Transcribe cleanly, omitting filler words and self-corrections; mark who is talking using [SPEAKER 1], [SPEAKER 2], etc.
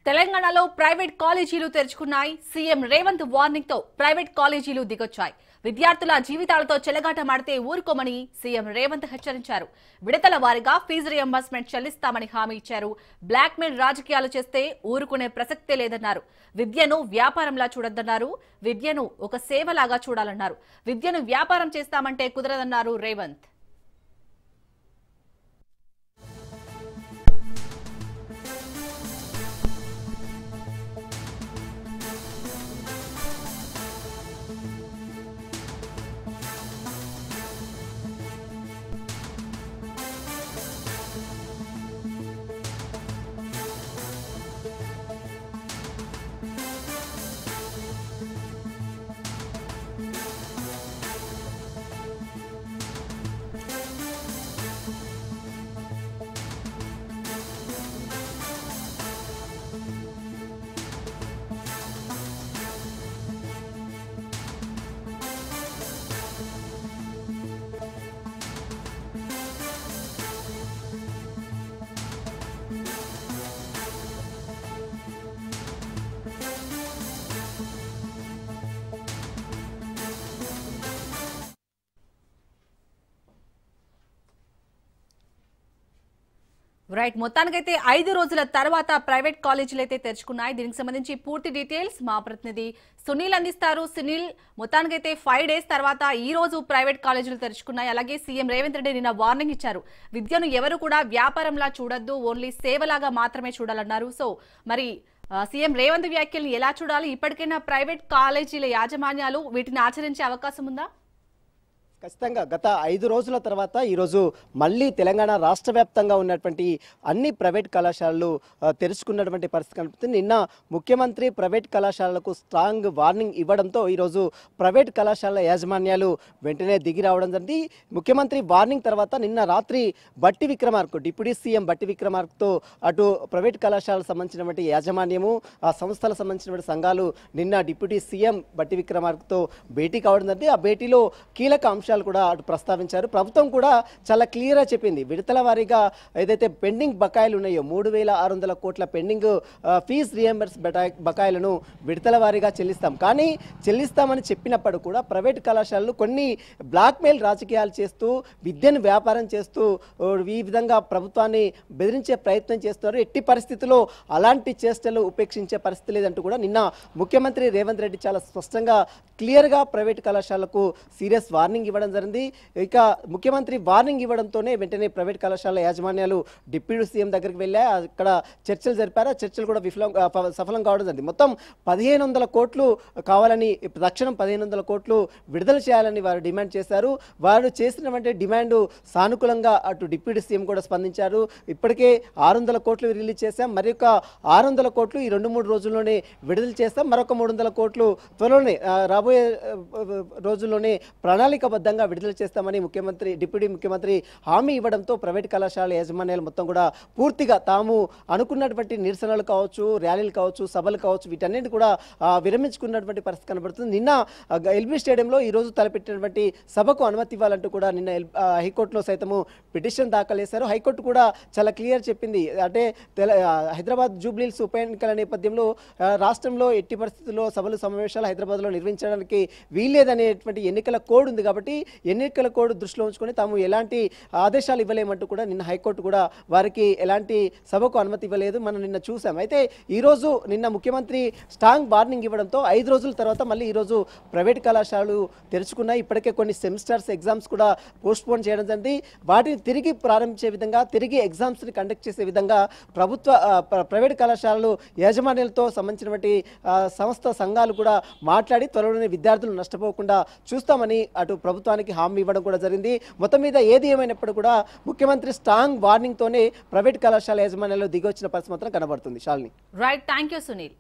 [SPEAKER 1] తెలంగాణలో ప్రైవేట్ కాలేజీలు తెరుచుకున్నాయి. CM Revanth warning తో ప్రైవేట్ కాలేజీలు దిగొచ్చాయి. విద్యార్థుల జీవితాలతో చెలగాటమాడితే ఊరుకోమని సీఎం రేవంత్ హెచ్చరించారు. విడతల వారీగా ఫీజు రియంబర్స్మెంట్ చెల్లిస్తామని హామీ ఇచ్చారు. బ్లాక్ మెయిల్ రాజకీయాలు చేస్తే ఊరుకునే ప్రసక్తే లేదన్నారు. విద్యను వ్యాపారంలా చూడొద్దన్నారు. విద్యను ఒక సేవలాగా చూడాలన్నారు. విద్యను వ్యాపారం చేస్తామంటే కుదరదన్నారు రేవంత్. రైట్, మొత్తానికైతే 5 రోజుల తర్వాత ప్రైవేట్ కాలేజీలు అయితే తెరుచుకున్నాయి. దీనికి సంబంధించి పూర్తి డీటెయిల్స్ మా ప్రతినిధి సునీల్ అందిస్తారు. సునీల్, మొత్తానికైతే 5 డేస్ తర్వాత ఈ రోజు ప్రైవేట్ కాలేజీలు తెరుచుకున్నాయి. అలాగే సీఎం రేవంత్ రెడ్డి నిన్న వార్నింగ్ ఇచ్చారు. విద్యను ఎవరు కూడా వ్యాపారంలా చూడొద్దు, ఓన్లీ సేవలాగా మాత్రమే చూడాలన్నారు. సో మరి సీఎం రేవంత్ వ్యాఖ్యల్ని ఎలా చూడాలి? ఇప్పటికైనా ప్రైవేట్ కాలేజీల యాజమాన్యాలు వీటిని ఆచరించే అవకాశం ఉందా?
[SPEAKER 2] ఖచ్చితంగా గత 5 రోజుల తర్వాత ఈరోజు మళ్ళీ తెలంగాణ రాష్ట్ర వ్యాప్తంగా ఉన్నటువంటి అన్ని ప్రైవేట్ కళాశాలలు తెరుచుకున్నటువంటి పరిస్థితి కనిపిస్తుంది. నిన్న ముఖ్యమంత్రి ప్రైవేట్ కళాశాలలకు స్ట్రాంగ్ వార్నింగ్ ఇవ్వడంతో ఈరోజు ప్రైవేట్ కళాశాల యాజమాన్యాలు వెంటనే దిగి రావడం జరిగింది. ముఖ్యమంత్రి వార్నింగ్ తర్వాత నిన్న రాత్రి బట్టి విక్రమార్క డిప్యూటీ సీఎం బట్టి విక్రమార్కతో అటు ప్రైవేట్ కళాశాలకు సంబంధించినటువంటి యాజమాన్యము, ఆ సంస్థలకు సంబంధించినటువంటి సంఘాలు నిన్న డిప్యూటీ సీఎం బట్టి విక్రమార్కతో భేటీ కావడం జరిగింది. ఆ భేటీలో కీలక అంశాలు కూడా అటు ప్రస్తావించారు. ప్రభుత్వం కూడా చాలా క్లియర్గా చెప్పింది. విడతల వారీగా ఏదైతే పెండింగ్ బకాయిలు ఉన్నాయో 3600 కోట్ల పెండింగ్ ఫీజ్ రియంబర్స్ బకాయిలను విడతల వారీగా చెల్లిస్తాం. కానీ చెల్లిస్తామని చెప్పినప్పుడు కూడా ప్రైవేట్ కళాశాలలు కొన్ని బ్లాక్ మెయిల్ రాజకీయాలు చేస్తూ విద్యను వ్యాపారం చేస్తూ ఈ విధంగా ప్రభుత్వాన్ని బెదిరించే ప్రయత్నం చేస్తున్నారు. ఎట్టి పరిస్థితుల్లో అలాంటి చేష్టలు ఉపేక్షించే పరిస్థితి లేదంటూ కూడా నిన్న ముఖ్యమంత్రి రేవంత్ రెడ్డి చాలా స్పష్టంగా క్లియర్గా ప్రైవేట్ కళాశాలకు సీరియస్ వార్నింగ్ ఇవ్వడం జరిగింది. ఇక ముఖ్యమంత్రి వార్నింగ్ ఇవ్వడంతోనే వెంటనే ప్రైవేట్ కళాశాల యాజమాన్యాలు డిప్యూటీ సీఎం దగ్గరికి వెళ్ళా అక్కడ చర్చలు జరిపారు. ఆ చర్చలు కూడా సఫలం కావడం జరిగింది. మొత్తం 1500 కోట్లు కావాలని, తక్షణం 1500 కోట్లు విడుదల చేయాలని వారు డిమాండ్ చేశారు. వారు చేసినటువంటి డిమాండ్ సానుకూలంగా అటు డిప్యూటీ సీఎం కూడా స్పందించారు. ఇప్పటికే 600 కోట్లు రిలీజ్ చేశాం, మరొక 600 కోట్లు ఈ 2-3 రోజుల్లోనే విడుదల చేస్తాం, మరొక 300 కోట్లు త్వరలోనే రాబోయే రోజుల్లోనే ప్రణాళికబద్ధంగా విడుదల చేస్తామని డిప్యూటీ ముఖ్యమంత్రి హామీ ఇవ్వడంతో ప్రైవేట్ కళాశాల యాజమాన్యాలు మొత్తం కూడా పూర్తిగా తాము అనుకున్నటువంటి నిరసనలు కావచ్చు, ర్యాలీలు కావచ్చు, సభలు కావచ్చు, వీటన్నిటి కూడా విరమించుకున్నటువంటి పరిస్థితి కనబడుతుంది. నిన్న ఎల్బీ స్టేడియంలో ఈ రోజు తలపెట్టినటువంటి సభకు అనుమతి ఇవ్వాలంటూ కూడా నిన్న హైకోర్టులో సైతము పిటిషన్ దాఖలు చేశారు. హైకోర్టు కూడా చాలా క్లియర్ చెప్పింది. అంటే హైదరాబాద్ జూబ్లీహిల్స్ ఉప ఎన్నికల నేపథ్యంలో రాష్ట్రంలో ఎట్టి పరిస్థితుల్లో సభలు సమావేశాలు హైదరాబాద్లో నిర్వహించడానికి వీల్లేదనేటువంటి ఎన్నికల కోడ్ ఉంది. కాబట్టి ఎన్నికల కోడ్ దృష్టిలో ఉంచుకొని తాము ఎలాంటి ఆదేశాలు ఇవ్వలేమంటూ కూడా నిన్న హైకోర్టు కూడా వారికి ఎలాంటి సభకు అనుమతి ఇవ్వలేదు, మనం నిన్న చూసాం. అయితే ఈరోజు నిన్న ముఖ్యమంత్రి స్ట్రాంగ్ వార్నింగ్ ఇవ్వడంతో 5 రోజుల తర్వాత మళ్ళీ ఈరోజు ప్రైవేట్ కళాశాలలు తెరుచుకున్నాయి. ఇప్పటికే కొన్ని సెమిస్టర్స్ ఎగ్జామ్స్ కూడా పోస్ట్ పోన్ చేయడం జరిగింది. వాటిని తిరిగి ప్రారంభించే విధంగా, తిరిగి ఎగ్జామ్స్ని కండక్ట్ చేసే విధంగా ప్రైవేట్ కళాశాలలు యాజమాన్యాలతో సంబంధించినటువంటి సంఘాలు కూడా మాట్లాడి త్వరలోనే విద్యార్థులు నష్టపోకుండా చూస్తామని అటు ప్రభుత్వానికి హామీ ఇవ్వడం కూడా జరిగింది. మొత్తం మీద ఏది ఏమైనప్పుడు కూడా ముఖ్యమంత్రి స్ట్రాంగ్ వార్నింగ్ తోనే ప్రైవేట్ కళాశాల యాజమాన్యాలు దిగొచ్చిన పరిస్థితి మాత్రం కనబడుతుంది. Shalini.
[SPEAKER 1] Right, thank you Sunil.